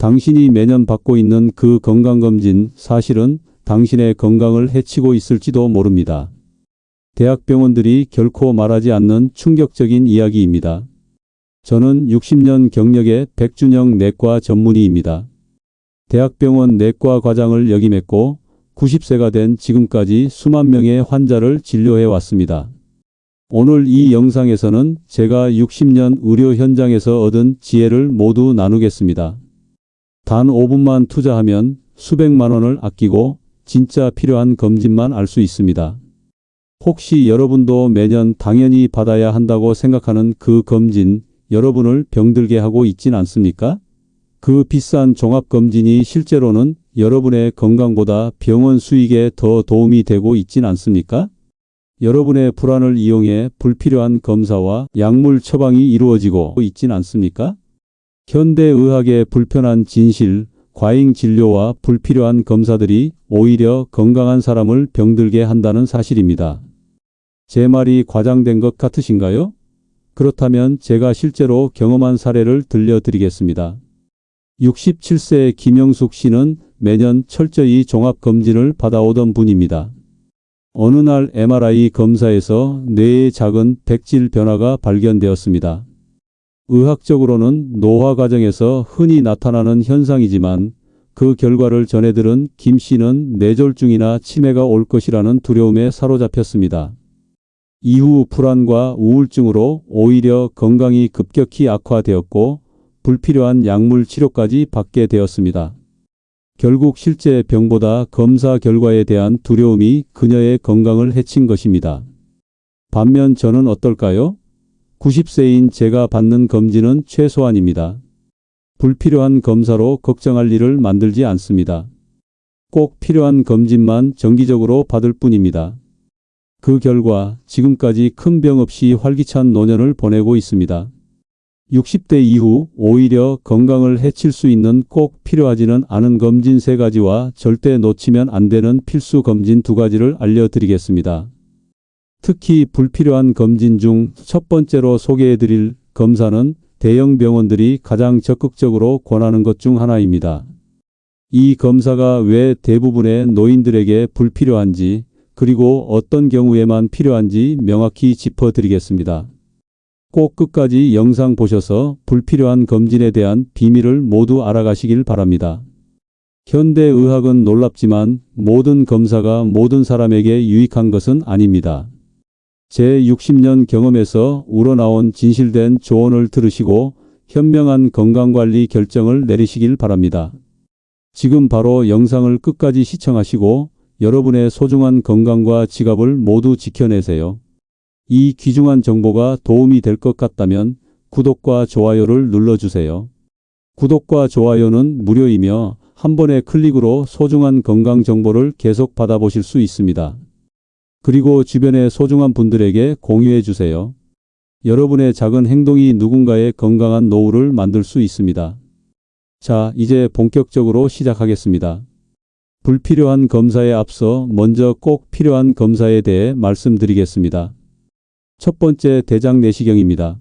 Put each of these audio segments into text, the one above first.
당신이 매년 받고 있는 그 건강검진 사실은 당신의 건강을 해치고 있을지도 모릅니다. 대학병원들이 결코 말하지 않는 충격적인 이야기입니다. 저는 60년 경력의 백준영 내과 전문의입니다. 대학병원 내과 과장을 역임했고 90세가 된 지금까지 수만 명의 환자를 진료해 왔습니다. 오늘 이 영상에서는 제가 60년 의료 현장에서 얻은 지혜를 모두 나누겠습니다. 단 5분만 투자하면 수백만 원을 아끼고 진짜 필요한 검진만 알 수 있습니다. 혹시 여러분도 매년 당연히 받아야 한다고 생각하는 그 검진, 여러분을 병들게 하고 있진 않습니까? 그 비싼 종합검진이 실제로는 여러분의 건강보다 병원 수익에 더 도움이 되고 있진 않습니까? 여러분의 불안을 이용해 불필요한 검사와 약물 처방이 이루어지고 있진 않습니까? 현대의학의 불편한 진실, 과잉 진료와 불필요한 검사들이 오히려 건강한 사람을 병들게 한다는 사실입니다. 제 말이 과장된 것 같으신가요? 그렇다면 제가 실제로 경험한 사례를 들려드리겠습니다. 67세 김영숙 씨는 매년 철저히 종합검진을 받아오던 분입니다. 어느 날 MRI 검사에서 뇌에 작은 백질 변화가 발견되었습니다. 의학적으로는 노화 과정에서 흔히 나타나는 현상이지만 그 결과를 전해들은 김 씨는 뇌졸중이나 치매가 올 것이라는 두려움에 사로잡혔습니다. 이후 불안과 우울증으로 오히려 건강이 급격히 악화되었고 불필요한 약물 치료까지 받게 되었습니다. 결국 실제 병보다 검사 결과에 대한 두려움이 그녀의 건강을 해친 것입니다. 반면 저는 어떨까요? 90세인 제가 받는 검진은 최소한입니다. 불필요한 검사로 걱정할 일을 만들지 않습니다. 꼭 필요한 검진만 정기적으로 받을 뿐입니다. 그 결과 지금까지 큰 병 없이 활기찬 노년을 보내고 있습니다. 60대 이후 오히려 건강을 해칠 수 있는 꼭 필요하지는 않은 검진 3가지와 절대 놓치면 안 되는 필수 검진 2가지를 알려드리겠습니다. 특히 불필요한 검진 중 첫 번째로 소개해드릴 검사는 대형 병원들이 가장 적극적으로 권하는 것 중 하나입니다. 이 검사가 왜 대부분의 노인들에게 불필요한지 그리고 어떤 경우에만 필요한지 명확히 짚어드리겠습니다. 꼭 끝까지 영상 보셔서 불필요한 검진에 대한 비밀을 모두 알아가시길 바랍니다. 현대의학은 놀랍지만 모든 검사가 모든 사람에게 유익한 것은 아닙니다. 제 60년 경험에서 우러나온 진실된 조언을 들으시고 현명한 건강관리 결정을 내리시길 바랍니다. 지금 바로 영상을 끝까지 시청하시고 여러분의 소중한 건강과 지갑을 모두 지켜내세요. 이 귀중한 정보가 도움이 될 것 같다면 구독과 좋아요를 눌러주세요. 구독과 좋아요는 무료이며 한 번의 클릭으로 소중한 건강 정보를 계속 받아보실 수 있습니다. 그리고 주변의 소중한 분들에게 공유해 주세요. 여러분의 작은 행동이 누군가의 건강한 노후를 만들 수 있습니다. 자, 이제 본격적으로 시작하겠습니다. 불필요한 검사에 앞서 먼저 꼭 필요한 검사에 대해 말씀드리겠습니다. 첫 번째, 대장 내시경입니다.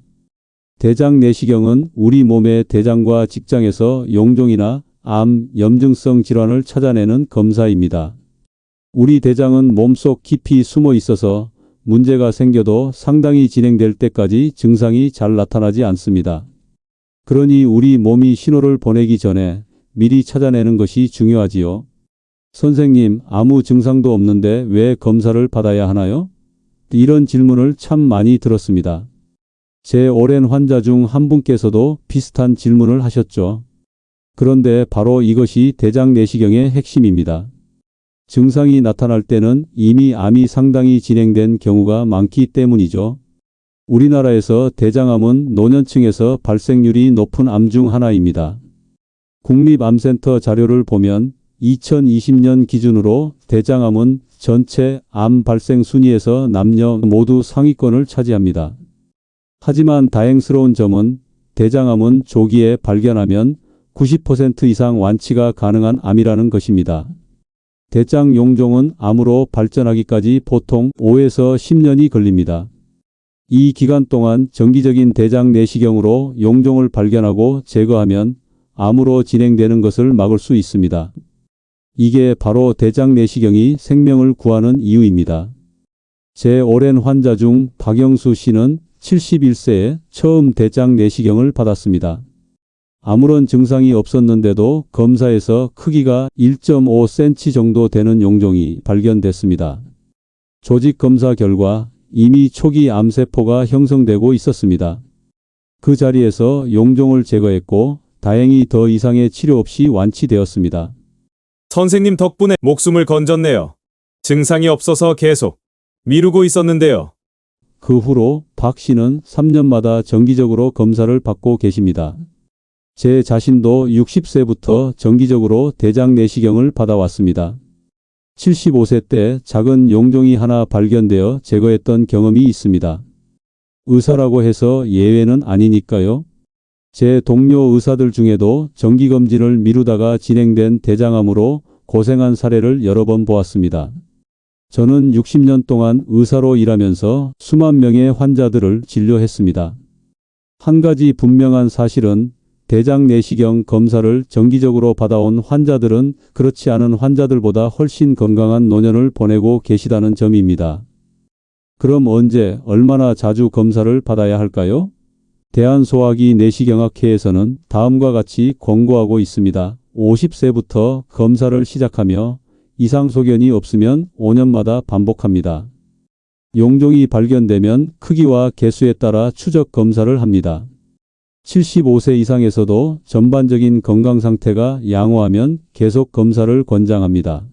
대장 내시경은 우리 몸의 대장과 직장에서 용종이나 암, 염증성 질환을 찾아내는 검사입니다. 우리 대장은 몸속 깊이 숨어 있어서 문제가 생겨도 상당히 진행될 때까지 증상이 잘 나타나지 않습니다. 그러니 우리 몸이 신호를 보내기 전에 미리 찾아내는 것이 중요하지요. 선생님, 아무 증상도 없는데 왜 검사를 받아야 하나요? 이런 질문을 참 많이 들었습니다. 제 오랜 환자 중 한 분께서도 비슷한 질문을 하셨죠. 그런데 바로 이것이 대장 내시경의 핵심입니다. 증상이 나타날 때는 이미 암이 상당히 진행된 경우가 많기 때문이죠. 우리나라에서 대장암은 노년층에서 발생률이 높은 암 중 하나입니다. 국립암센터 자료를 보면 2020년 기준으로 대장암은 전체 암 발생 순위에서 남녀 모두 상위권을 차지합니다. 하지만 다행스러운 점은 대장암은 조기에 발견하면 90% 이상 완치가 가능한 암이라는 것입니다. 대장 용종은 암으로 발전하기까지 보통 5에서 10년이 걸립니다. 이 기간 동안 정기적인 대장 내시경으로 용종을 발견하고 제거하면 암으로 진행되는 것을 막을 수 있습니다. 이게 바로 대장 내시경이 생명을 구하는 이유입니다. 제 오랜 환자 중 박영수 씨는 71세에 처음 대장 내시경을 받았습니다. 아무런 증상이 없었는데도 검사에서 크기가 1.5cm 정도 되는 용종이 발견됐습니다. 조직 검사 결과 이미 초기 암세포가 형성되고 있었습니다. 그 자리에서 용종을 제거했고 다행히 더 이상의 치료 없이 완치되었습니다. 선생님 덕분에 목숨을 건졌네요. 증상이 없어서 계속 미루고 있었는데요. 그 후로 박 씨는 3년마다 정기적으로 검사를 받고 계십니다. 제 자신도 60세부터 정기적으로 대장 내시경을 받아왔습니다. 75세 때 작은 용종이 하나 발견되어 제거했던 경험이 있습니다. 의사라고 해서 예외는 아니니까요. 제 동료 의사들 중에도 정기검진을 미루다가 진행된 대장암으로 고생한 사례를 여러 번 보았습니다. 저는 60년 동안 의사로 일하면서 수만 명의 환자들을 진료했습니다. 한 가지 분명한 사실은 대장 내시경 검사를 정기적으로 받아온 환자들은 그렇지 않은 환자들보다 훨씬 건강한 노년을 보내고 계시다는 점입니다. 그럼 언제, 얼마나 자주 검사를 받아야 할까요? 대한소화기 내시경학회에서는 다음과 같이 권고하고 있습니다. 50세부터 검사를 시작하며 이상 소견이 없으면 5년마다 반복합니다. 용종이 발견되면 크기와 개수에 따라 추적 검사를 합니다. 75세 이상에서도 전반적인 건강 상태가 양호하면 계속 검사를 권장합니다.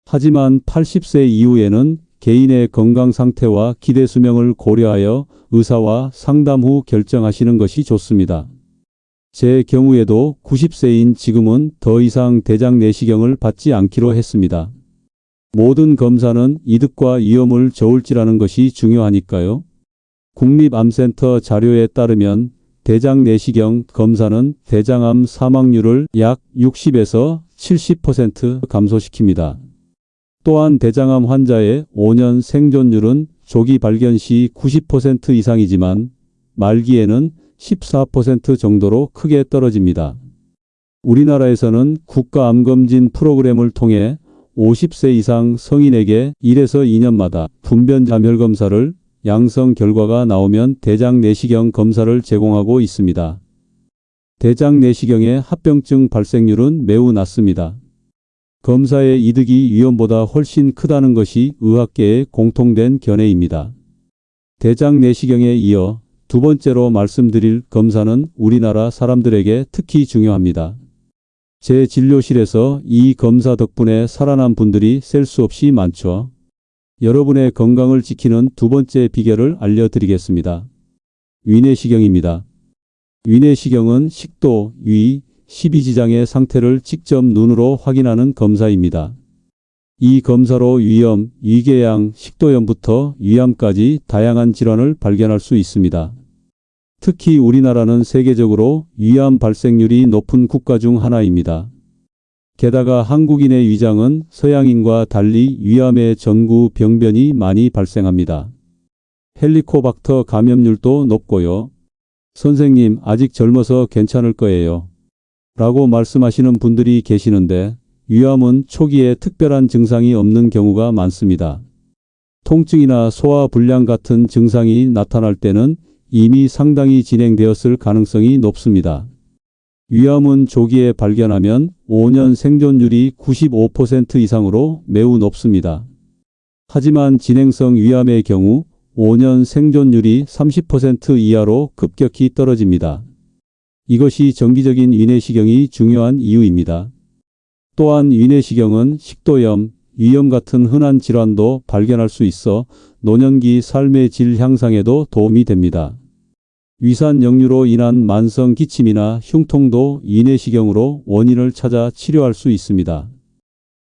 하지만 80세 이후에는 개인의 건강 상태와 기대 수명을 고려하여 의사와 상담 후 결정하시는 것이 좋습니다. 제 경우에도 90세인 지금은 더 이상 대장 내시경을 받지 않기로 했습니다. 모든 검사는 이득과 위험을 저울질하는 것이 중요하니까요. 국립암센터 자료에 따르면 대장 내시경 검사는 대장암 사망률을 약 60에서 70% 감소시킵니다. 또한 대장암 환자의 5년 생존율은 조기 발견 시 90% 이상이지만 말기에는 14% 정도로 크게 떨어집니다. 우리나라에서는 국가암검진 프로그램을 통해 50세 이상 성인에게 1에서 2년마다 분변자멸 검사를 양성 결과가 나오면 대장 내시경 검사를 제공하고 있습니다. 대장 내시경의 합병증 발생률은 매우 낮습니다. 검사의 이득이 위험보다 훨씬 크다는 것이 의학계의 공통된 견해입니다. 대장 내시경에 이어 두 번째로 말씀드릴 검사는 우리나라 사람들에게 특히 중요합니다. 제 진료실에서 이 검사 덕분에 살아난 분들이 셀 수 없이 많죠. 여러분의 건강을 지키는 두 번째 비결을 알려드리겠습니다. 위내시경입니다. 위내시경은 식도, 위, 십이지장의 상태를 직접 눈으로 확인하는 검사입니다. 이 검사로 위염, 위궤양, 식도염부터 위암까지 다양한 질환을 발견할 수 있습니다. 특히 우리나라는 세계적으로 위암 발생률이 높은 국가 중 하나입니다. 게다가 한국인의 위장은 서양인과 달리 위암의 전구 병변이 많이 발생합니다. 헬리코박터 감염률도 높고요. 선생님, 아직 젊어서 괜찮을 거예요. 라고 말씀하시는 분들이 계시는데 위암은 초기에 특별한 증상이 없는 경우가 많습니다. 통증이나 소화불량 같은 증상이 나타날 때는 이미 상당히 진행되었을 가능성이 높습니다. 위암은 조기에 발견하면 5년 생존율이 95% 이상으로 매우 높습니다. 하지만 진행성 위암의 경우 5년 생존율이 30% 이하로 급격히 떨어집니다. 이것이 정기적인 위내시경이 중요한 이유입니다. 또한 위내시경은 식도염, 위염 같은 흔한 질환도 발견할 수 있어 노년기 삶의 질 향상에도 도움이 됩니다. 위산 역류로 인한 만성 기침이나 흉통도 위내시경으로 원인을 찾아 치료할 수 있습니다.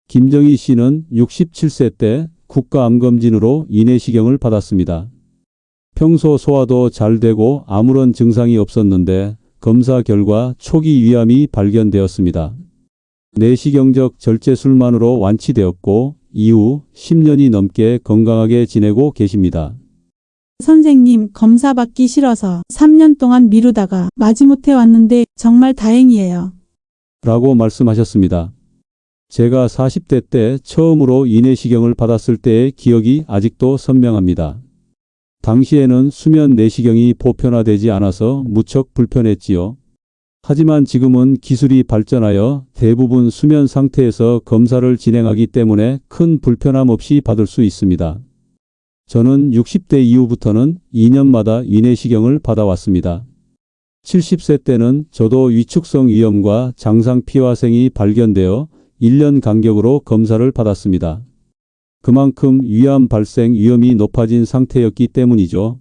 김정희 씨는 67세 때 국가암검진으로 위내시경을 받았습니다. 평소 소화도 잘 되고 아무런 증상이 없었는데 검사 결과 초기 위암이 발견되었습니다. 내시경적 절제술만으로 완치되었고 이후 10년이 넘게 건강하게 지내고 계십니다. 선생님, 검사 받기 싫어서 3년 동안 미루다가 마지못해 왔는데 정말 다행이에요. 라고 말씀하셨습니다. 제가 40대 때 처음으로 위내시경을 받았을 때의 기억이 아직도 선명합니다. 당시에는 수면 내시경이 보편화되지 않아서 무척 불편했지요. 하지만 지금은 기술이 발전하여 대부분 수면 상태에서 검사를 진행하기 때문에 큰 불편함 없이 받을 수 있습니다. 저는 60대 이후부터는 2년마다 위내시경을 받아왔습니다. 70세 때는 저도 위축성 위염과 장상 피화생이 발견되어 1년 간격으로 검사를 받았습니다. 그만큼 위암 발생 위험이 높아진 상태였기 때문이죠.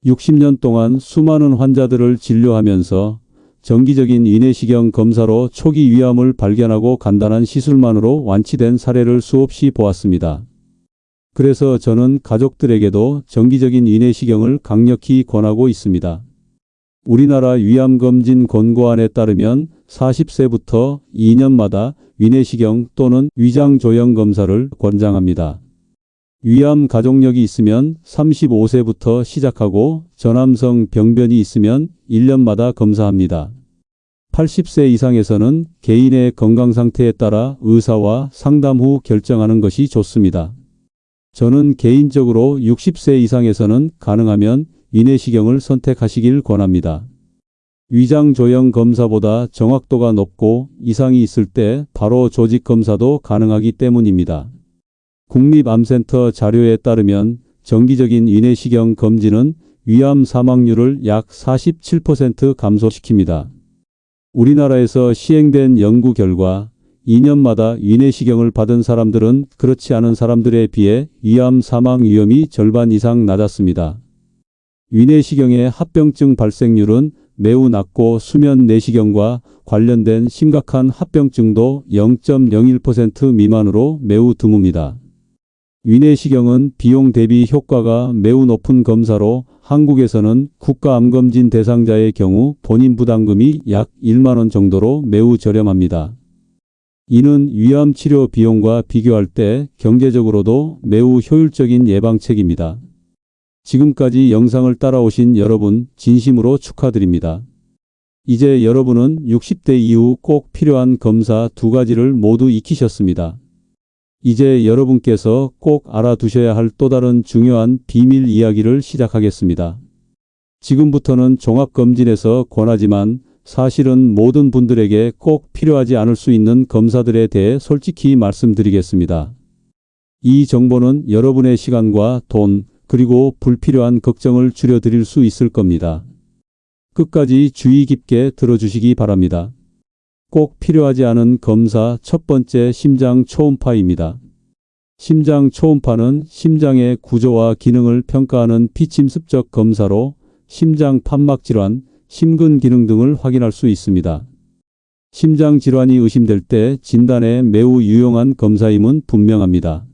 60년 동안 수많은 환자들을 진료하면서 정기적인 위내시경 검사로 초기 위암을 발견하고 간단한 시술만으로 완치된 사례를 수없이 보았습니다. 그래서 저는 가족들에게도 정기적인 위내시경을 강력히 권하고 있습니다. 우리나라 위암검진 권고안에 따르면 40세부터 2년마다 위내시경 또는 위장조형 검사를 권장합니다. 위암 가족력이 있으면 35세부터 시작하고 저남성 병변이 있으면 1년마다 검사합니다. 80세 이상에서는 개인의 건강 상태에 따라 의사와 상담 후 결정하는 것이 좋습니다. 저는 개인적으로 60세 이상에서는 가능하면 위내시경을 선택하시길 권합니다. 위장조형 검사보다 정확도가 높고 이상이 있을 때 바로 조직 검사도 가능하기 때문입니다. 국립암센터 자료에 따르면 정기적인 위내시경 검진은 위암 사망률을 약 47% 감소시킵니다. 우리나라에서 시행된 연구 결과 2년마다 위내시경을 받은 사람들은 그렇지 않은 사람들에 비해 위암 사망 위험이 절반 이상 낮았습니다. 위내시경의 합병증 발생률은 매우 낮고 수면 내시경과 관련된 심각한 합병증도 0.01% 미만으로 매우 드뭅니다. 위내시경은 비용 대비 효과가 매우 높은 검사로 한국에서는 국가암검진 대상자의 경우 본인 부담금이 약 1만 원 정도로 매우 저렴합니다. 이는 위암 치료 비용과 비교할 때 경제적으로도 매우 효율적인 예방책입니다. 지금까지 영상을 따라오신 여러분 진심으로 축하드립니다. 이제 여러분은 60대 이후 꼭 필요한 검사 2가지를 모두 익히셨습니다. 이제 여러분께서 꼭 알아두셔야 할 또 다른 중요한 비밀 이야기를 시작하겠습니다. 지금부터는 종합검진에서 권하지만 사실은 모든 분들에게 꼭 필요하지 않을 수 있는 검사들에 대해 솔직히 말씀드리겠습니다. 이 정보는 여러분의 시간과 돈, 그리고 불필요한 걱정을 줄여드릴 수 있을 겁니다. 끝까지 주의 깊게 들어주시기 바랍니다. 꼭 필요하지 않은 검사 첫 번째 심장 초음파입니다. 심장 초음파는 심장의 구조와 기능을 평가하는 피침습적 검사로 심장 판막 질환, 심근 기능 등을 확인할 수 있습니다. 심장 질환이 의심될 때 진단에 매우 유용한 검사임은 분명합니다.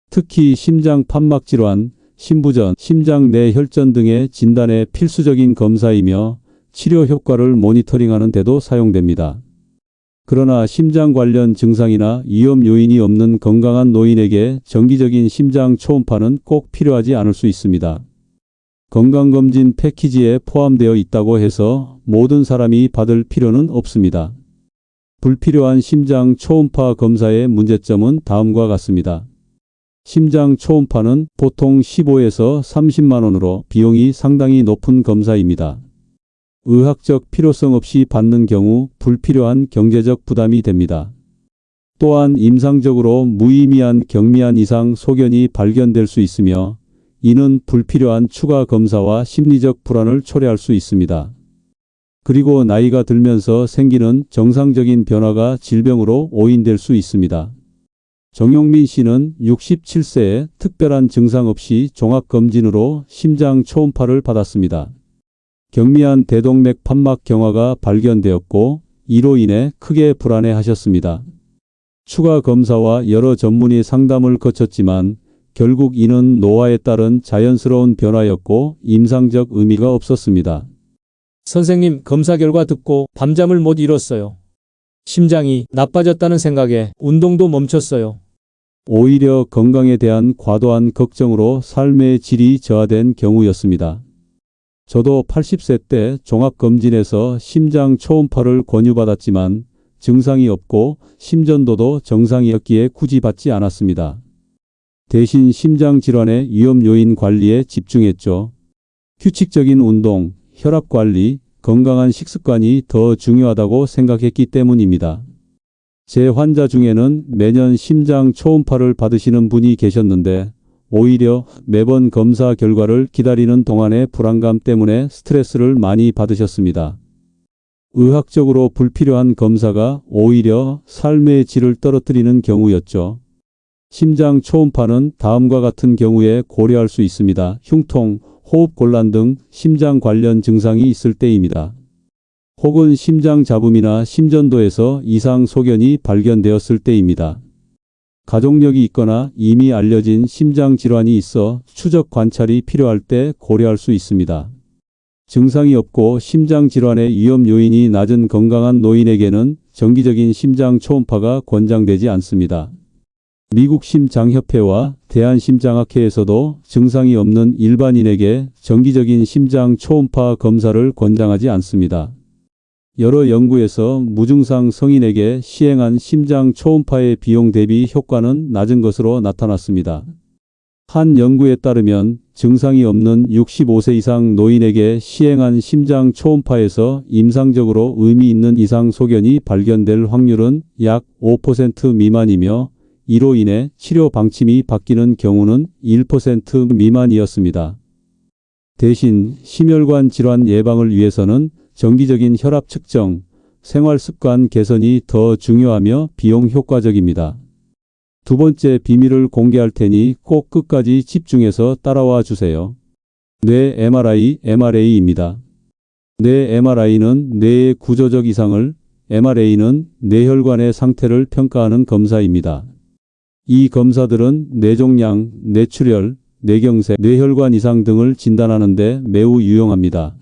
특히 심장 판막 질환, 심부전, 심장 내혈전 등의 진단에 필수적인 검사이며 치료 효과를 모니터링하는 데도 사용됩니다. 그러나 심장 관련 증상이나 위험 요인이 없는 건강한 노인에게 정기적인 심장 초음파는 꼭 필요하지 않을 수 있습니다. 건강검진 패키지에 포함되어 있다고 해서 모든 사람이 받을 필요는 없습니다. 불필요한 심장 초음파 검사의 문제점은 다음과 같습니다. 심장 초음파는 보통 15에서 30만 원으로 비용이 상당히 높은 검사입니다. 의학적 필요성 없이 받는 경우 불필요한 경제적 부담이 됩니다. 또한 임상적으로 무의미한 경미한 이상 소견이 발견될 수 있으며 이는 불필요한 추가 검사와 심리적 불안을 초래할 수 있습니다. 그리고 나이가 들면서 생기는 정상적인 변화가 질병으로 오인될 수 있습니다. 정용민 씨는 67세에 특별한 증상 없이 종합검진으로 심장 초음파를 받았습니다. 경미한 대동맥 판막 경화가 발견되었고 이로 인해 크게 불안해하셨습니다. 추가 검사와 여러 전문의 상담을 거쳤지만 결국 이는 노화에 따른 자연스러운 변화였고 임상적 의미가 없었습니다. 선생님, 검사 결과 듣고 밤잠을 못 이뤘어요. 심장이 나빠졌다는 생각에 운동도 멈췄어요. 오히려 건강에 대한 과도한 걱정으로 삶의 질이 저하된 경우였습니다. 저도 80세 때 종합검진에서 심장 초음파를 권유받았지만 증상이 없고 심전도도 정상이었기에 굳이 받지 않았습니다. 대신 심장질환의 위험 요인 관리에 집중했죠. 규칙적인 운동, 혈압 관리, 건강한 식습관이 더 중요하다고 생각했기 때문입니다. 제 환자 중에는 매년 심장 초음파를 받으시는 분이 계셨는데 오히려 매번 검사 결과를 기다리는 동안의 불안감 때문에 스트레스를 많이 받으셨습니다. 의학적으로 불필요한 검사가 오히려 삶의 질을 떨어뜨리는 경우였죠. 심장 초음파는 다음과 같은 경우에 고려할 수 있습니다. 흉통, 호흡곤란 등 심장 관련 증상이 있을 때입니다. 혹은 심장 잡음이나 심전도에서 이상 소견이 발견되었을 때입니다. 가족력이 있거나 이미 알려진 심장 질환이 있어 추적 관찰이 필요할 때 고려할 수 있습니다. 증상이 없고 심장 질환의 위험 요인이 낮은 건강한 노인에게는 정기적인 심장 초음파가 권장되지 않습니다. 미국 심장협회와 대한심장학회에서도 증상이 없는 일반인에게 정기적인 심장 초음파 검사를 권장하지 않습니다. 여러 연구에서 무증상 성인에게 시행한 심장 초음파의 비용 대비 효과는 낮은 것으로 나타났습니다. 한 연구에 따르면 증상이 없는 65세 이상 노인에게 시행한 심장 초음파에서 임상적으로 의미 있는 이상 소견이 발견될 확률은 약 5% 미만이며 이로 인해 치료 방침이 바뀌는 경우는 1% 미만이었습니다. 대신 심혈관 질환 예방을 위해서는 정기적인 혈압 측정, 생활 습관 개선이 더 중요하며 비용 효과적입니다. 두 번째 비밀을 공개할 테니 꼭 끝까지 집중해서 따라와 주세요. 뇌 MRI, MRA입니다. 뇌 MRI는 뇌의 구조적 이상을, MRA는 뇌혈관의 상태를 평가하는 검사입니다. 이 검사들은 뇌종양, 뇌출혈, 뇌경색, 뇌혈관 이상 등을 진단하는 데 매우 유용합니다.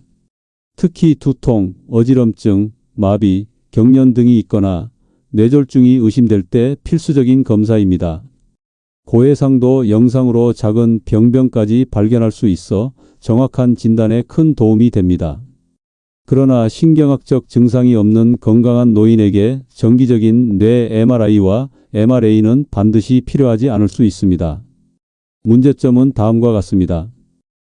특히 두통, 어지럼증, 마비, 경련 등이 있거나 뇌졸중이 의심될 때 필수적인 검사입니다. 고해상도 영상으로 작은 병변까지 발견할 수 있어 정확한 진단에 큰 도움이 됩니다. 그러나 신경학적 증상이 없는 건강한 노인에게 정기적인 뇌 MRI와 MRA는 반드시 필요하지 않을 수 있습니다. 문제점은 다음과 같습니다.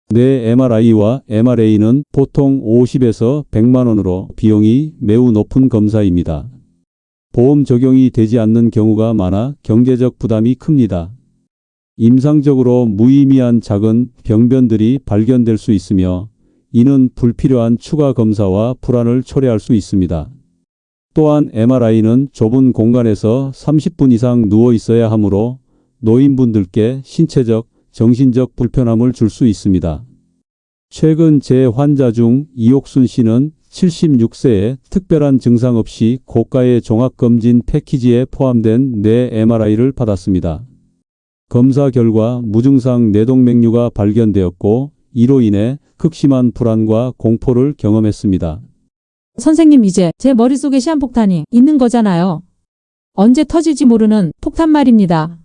뇌 MRI와 MRA는 보통 50에서 100만 원으로 비용이 매우 높은 검사입니다. 보험 적용이 되지 않는 경우가 많아 경제적 부담이 큽니다. 임상적으로 무의미한 작은 병변들이 발견될 수 있으며 이는 불필요한 추가 검사와 불안을 초래할 수 있습니다. 또한 MRI는 좁은 공간에서 30분 이상 누워 있어야 하므로 노인분들께 신체적, 정신적 불편함을 줄 수 있습니다. 최근 제 환자 중 이옥순 씨는 76세에 특별한 증상 없이 고가의 종합검진 패키지에 포함된 뇌 MRI를 받았습니다. 검사 결과 무증상 뇌동맥류가 발견되었고 이로 인해 극심한 불안과 공포를 경험했습니다. 선생님, 이제 제 머릿속에 시한폭탄이 있는 거잖아요. 언제 터질지 모르는 폭탄 말입니다.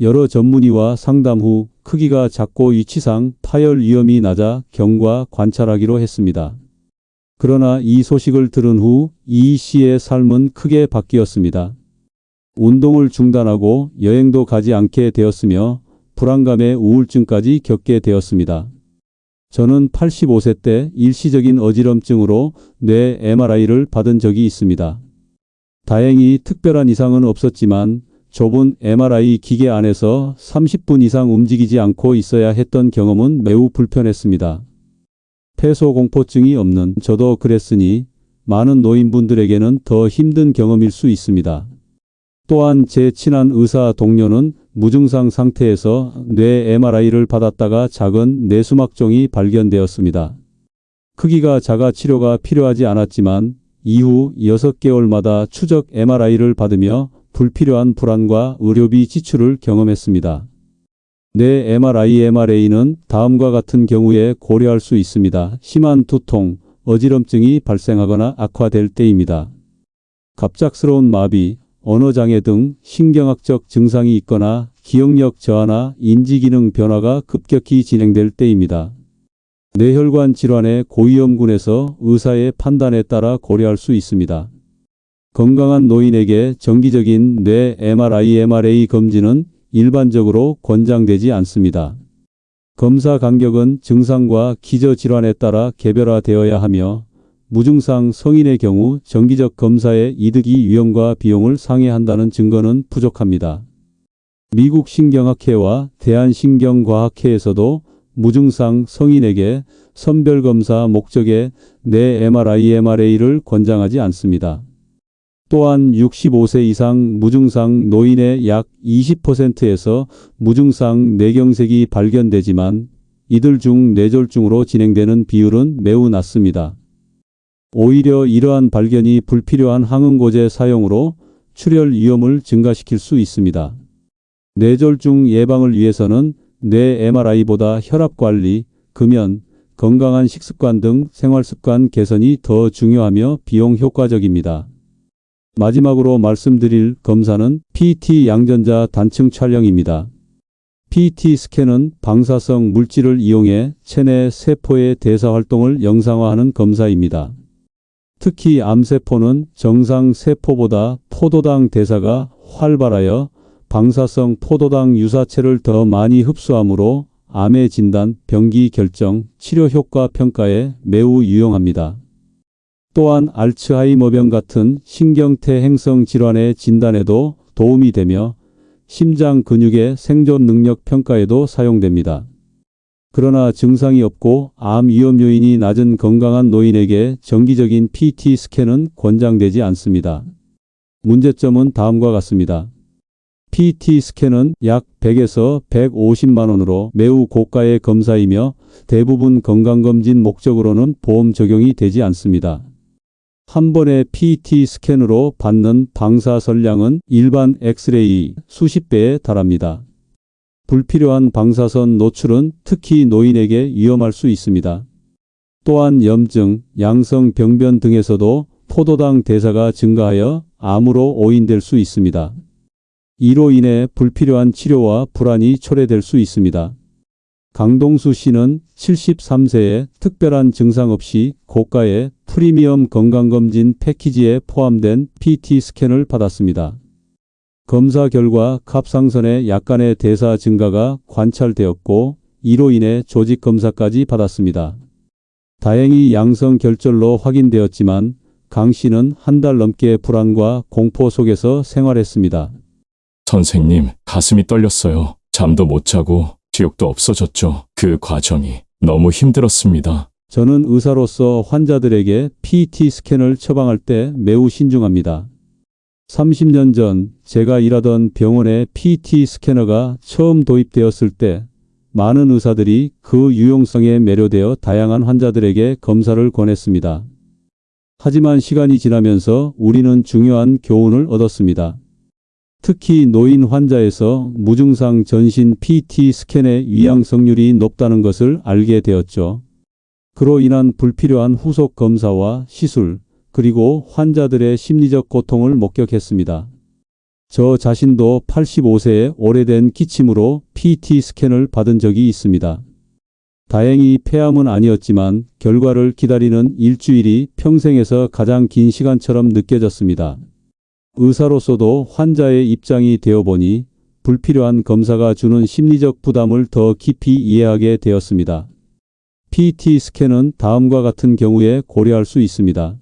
여러 전문의와 상담 후 크기가 작고 위치상 파열 위험이 낮아 경과 관찰하기로 했습니다. 그러나 이 소식을 들은 후 이 씨의 삶은 크게 바뀌었습니다. 운동을 중단하고 여행도 가지 않게 되었으며 불안감에 우울증까지 겪게 되었습니다. 저는 85세 때 일시적인 어지럼증으로 뇌 MRI를 받은 적이 있습니다. 다행히 특별한 이상은 없었지만 좁은 MRI 기계 안에서 30분 이상 움직이지 않고 있어야 했던 경험은 매우 불편했습니다. 폐소공포증이 없는 저도 그랬으니 많은 노인분들에게는 더 힘든 경험일 수 있습니다. 또한 제 친한 의사 동료는 무증상 상태에서 뇌 MRI를 받았다가 작은 뇌수막종이 발견되었습니다. 크기가 작아 치료가 필요하지 않았지만 이후 6개월마다 추적 MRI를 받으며 불필요한 불안과 의료비 지출을 경험했습니다. 뇌 MRI, MRA는 다음과 같은 경우에 고려할 수 있습니다. 심한 두통, 어지럼증이 발생하거나 악화될 때입니다. 갑작스러운 마비, 언어장애 등 신경학적 증상이 있거나 기억력 저하나 인지기능 변화가 급격히 진행될 때입니다. 뇌혈관 질환의 고위험군에서 의사의 판단에 따라 고려할 수 있습니다. 건강한 노인에게 정기적인 뇌 MRI, MRA 검진은 일반적으로 권장되지 않습니다. 검사 간격은 증상과 기저질환에 따라 개별화되어야 하며 무증상 성인의 경우 정기적 검사의 이득이 위험과 비용을 상회한다는 증거는 부족합니다. 미국 신경학회와 대한신경과학회에서도 무증상 성인에게 선별검사 목적의 뇌 MRI, MRA를 권장하지 않습니다. 또한 65세 이상 무증상 노인의 약 20%에서 무증상 뇌경색이 발견되지만 이들 중 뇌졸중으로 진행되는 비율은 매우 낮습니다. 오히려 이러한 발견이 불필요한 항응고제 사용으로 출혈 위험을 증가시킬 수 있습니다. 뇌졸중 예방을 위해서는 뇌 MRI보다 혈압관리, 금연, 건강한 식습관 등 생활습관 개선이 더 중요하며 비용 효과적입니다. 마지막으로 말씀드릴 검사는 PET 양전자 단층 촬영입니다. PET 스캔은 방사성 물질을 이용해 체내 세포의 대사 활동을 영상화하는 검사입니다. 특히 암세포는 정상 세포보다 포도당 대사가 활발하여 방사성 포도당 유사체를 더 많이 흡수하므로 암의 진단, 병기 결정, 치료 효과 평가에 매우 유용합니다. 또한 알츠하이머병 같은 신경태 행성 질환의 진단에도 도움이 되며 심장 근육의 생존 능력 평가에도 사용됩니다. 그러나 증상이 없고 암 위험 요인이 낮은 건강한 노인에게 정기적인 PET 스캔은 권장되지 않습니다. 문제점은 다음과 같습니다. PET 스캔은 약 100에서 150만 원으로 매우 고가의 검사이며 대부분 건강검진 목적으로는 보험 적용이 되지 않습니다. 한 번의 PET 스캔으로 받는 방사선량은 일반 엑스레이 수십 배에 달합니다. 불필요한 방사선 노출은 특히 노인에게 위험할 수 있습니다. 또한 염증, 양성 병변 등에서도 포도당 대사가 증가하여 암으로 오인될 수 있습니다. 이로 인해 불필요한 치료와 불안이 초래될 수 있습니다. 강동수 씨는 73세에 특별한 증상 없이 고가의 프리미엄 건강검진 패키지에 포함된 PET 스캔을 받았습니다. 검사 결과 갑상선의 약간의 대사 증가가 관찰되었고 이로 인해 조직 검사까지 받았습니다. 다행히 양성 결절로 확인되었지만 강 씨는 한 달 넘게 불안과 공포 속에서 생활했습니다. 선생님, 가슴이 떨렸어요. 잠도 못 자고 기억도 없어졌죠. 그 과정이 너무 힘들었습니다. 저는 의사로서 환자들에게 PET 스캔을 처방할 때 매우 신중합니다. 30년 전 제가 일하던 병원에 PET 스캐너가 처음 도입되었을 때 많은 의사들이 그 유용성에 매료되어 다양한 환자들에게 검사를 권했습니다. 하지만 시간이 지나면서 우리는 중요한 교훈을 얻었습니다. 특히 노인 환자에서 무증상 전신 PET 스캔의 위양성률이 높다는 것을 알게 되었죠. 그로 인한 불필요한 후속 검사와 시술, 그리고 환자들의 심리적 고통을 목격했습니다. 저 자신도 85세의 오래된 기침으로 PET 스캔을 받은 적이 있습니다. 다행히 폐암은 아니었지만 결과를 기다리는 일주일이 평생에서 가장 긴 시간처럼 느껴졌습니다. 의사로서도 환자의 입장이 되어보니 불필요한 검사가 주는 심리적 부담을 더 깊이 이해하게 되었습니다. PET 스캔은 다음과 같은 경우에 고려할 수 있습니다.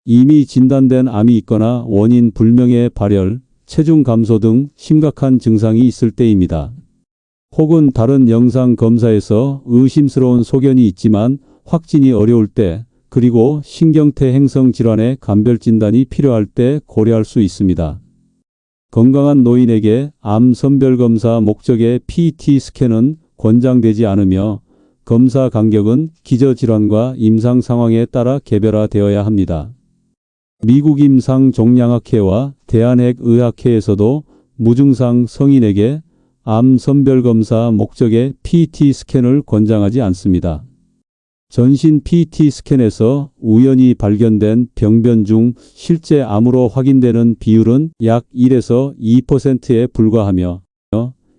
이미 진단된 암이 있거나 원인 불명의 발열, 체중 감소 등 심각한 증상이 있을 때입니다. 혹은 다른 영상 검사에서 의심스러운 소견이 있지만 확진이 어려울 때, 그리고 신경태 행성 질환의 감별 진단이 필요할 때 고려할 수 있습니다. 건강한 노인에게 암 선별 검사 목적의 PET 스캔은 권장되지 않으며 검사 간격은 기저질환과 임상 상황에 따라 개별화되어야 합니다. 미국 임상종양학회와 대한핵의학회에서도 무증상 성인에게 암 선별검사 목적의 PET 스캔을 권장하지 않습니다. 전신 PET 스캔에서 우연히 발견된 병변 중 실제 암으로 확인되는 비율은 약 1에서 2%에 불과하며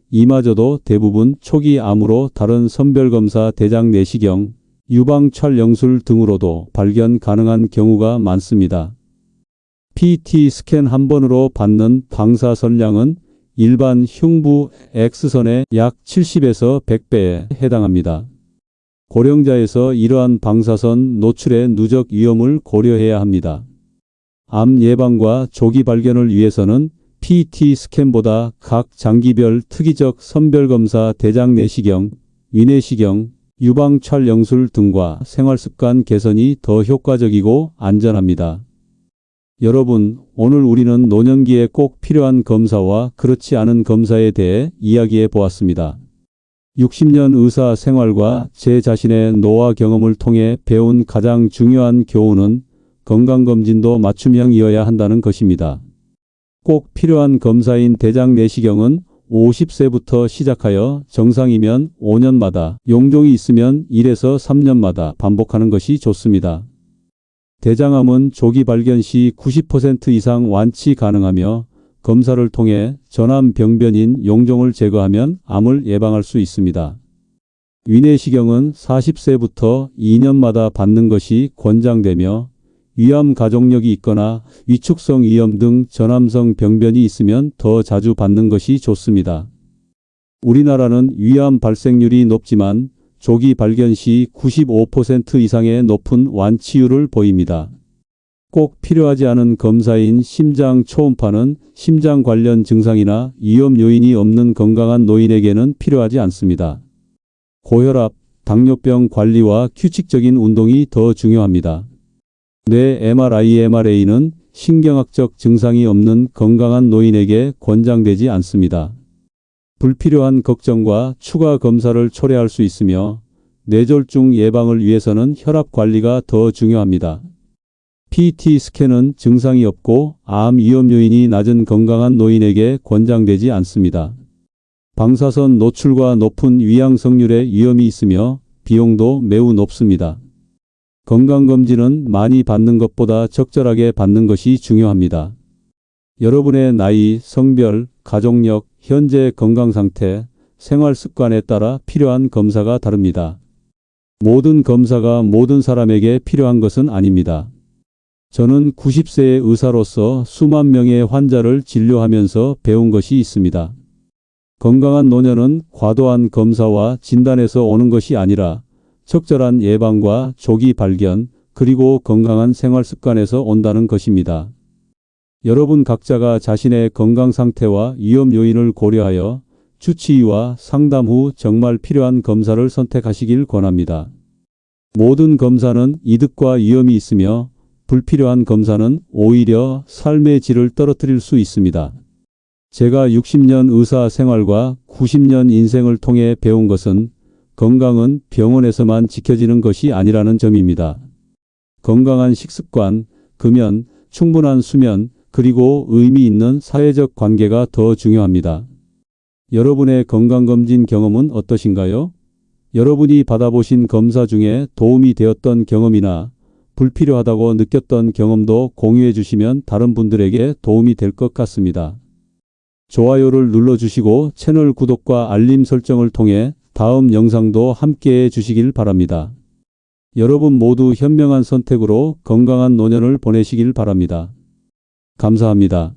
이마저도 대부분 초기 암으로 다른 선별검사 대장 내시경, 유방촬영술 등으로도 발견 가능한 경우가 많습니다. PET 스캔 한 번으로 받는 방사선량은 일반 흉부 X선의 약 70에서 100배에 해당합니다. 고령자에서 이러한 방사선 노출의 누적 위험을 고려해야 합니다. 암 예방과 조기 발견을 위해서는 PET 스캔보다 각 장기별 특이적 선별검사 대장 내시경, 위내시경, 유방 촬영술 등과 생활습관 개선이 더 효과적이고 안전합니다. 여러분, 오늘 우리는 노년기에 꼭 필요한 검사와 그렇지 않은 검사에 대해 이야기해 보았습니다. 60년 의사 생활과 제 자신의 노화 경험을 통해 배운 가장 중요한 교훈은 건강검진도 맞춤형이어야 한다는 것입니다. 꼭 필요한 검사인 대장 내시경은 50세부터 시작하여 정상이면 5년마다, 용종이 있으면 1에서 3년마다 반복하는 것이 좋습니다. 대장암은 조기 발견 시 90% 이상 완치 가능하며 검사를 통해 전암 병변인 용종을 제거하면 암을 예방할 수 있습니다. 위내시경은 40세부터 2년마다 받는 것이 권장되며 위암 가족력이 있거나 위축성 위염 등 전암성 병변이 있으면 더 자주 받는 것이 좋습니다. 우리나라는 위암 발생률이 높지만 조기 발견 시 95% 이상의 높은 완치율을 보입니다. 꼭 필요하지 않은 검사인 심장 초음파는 심장 관련 증상이나 위험 요인이 없는 건강한 노인에게는 필요하지 않습니다. 고혈압, 당뇨병 관리와 규칙적인 운동이 더 중요합니다. 뇌 MRI, MRA는 신경학적 증상이 없는 건강한 노인에게 권장되지 않습니다. 불필요한 걱정과 추가 검사를 초래할 수 있으며 뇌졸중 예방을 위해서는 혈압 관리가 더 중요합니다. PET 스캔은 증상이 없고 암 위험 요인이 낮은 건강한 노인에게 권장되지 않습니다. 방사선 노출과 높은 위양성률의 위험이 있으며 비용도 매우 높습니다. 건강검진은 많이 받는 것보다 적절하게 받는 것이 중요합니다. 여러분의 나이, 성별, 가족력, 현재 건강상태, 생활습관에 따라 필요한 검사가 다릅니다. 모든 검사가 모든 사람에게 필요한 것은 아닙니다. 저는 90세의 의사로서 수만 명의 환자를 진료하면서 배운 것이 있습니다. 건강한 노년은 과도한 검사와 진단에서 오는 것이 아니라 적절한 예방과 조기 발견, 그리고 건강한 생활 습관에서 온다는 것입니다. 여러분 각자가 자신의 건강 상태와 위험 요인을 고려하여 주치의와 상담 후 정말 필요한 검사를 선택하시길 권합니다. 모든 검사는 이득과 위험이 있으며 불필요한 검사는 오히려 삶의 질을 떨어뜨릴 수 있습니다. 제가 60년 의사 생활과 90년 인생을 통해 배운 것은 건강은 병원에서만 지켜지는 것이 아니라는 점입니다. 건강한 식습관, 금연, 충분한 수면, 그리고 의미 있는 사회적 관계가 더 중요합니다. 여러분의 건강검진 경험은 어떠신가요? 여러분이 받아보신 검사 중에 도움이 되었던 경험이나 불필요하다고 느꼈던 경험도 공유해 주시면 다른 분들에게 도움이 될 것 같습니다. 좋아요를 눌러주시고 채널 구독과 알림 설정을 통해 다음 영상도 함께해 주시길 바랍니다. 여러분 모두 현명한 선택으로 건강한 노년을 보내시길 바랍니다. 감사합니다.